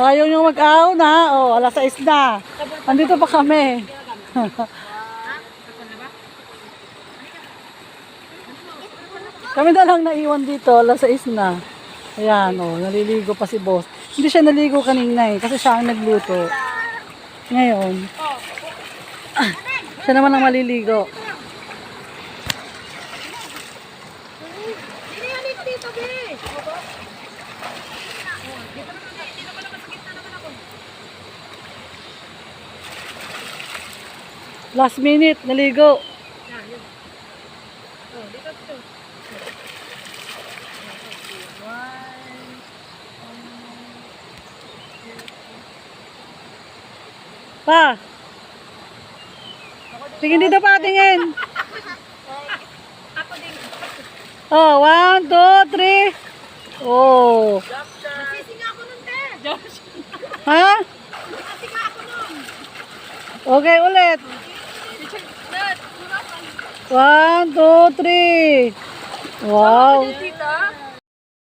Ayaw nyo mag-aw na. Oh, alas 6 na. Andito pa kami. Kami na lang naiwan dito. Alas 6 na. Ayan, oh, naliligo pa si boss. Hindi siya naligo kanina kasi siya ang nagluto. Ngayon, siya naman ang maliligo. Last minute, naligo. Pa! Tingin dito pa, tingin. Oh, 1, 2, 3. Oh. Nasisinga ako nun, te. Ha? Nasisinga ako nun. Okay, ulit. 1, 2, 3. Wow. Tita?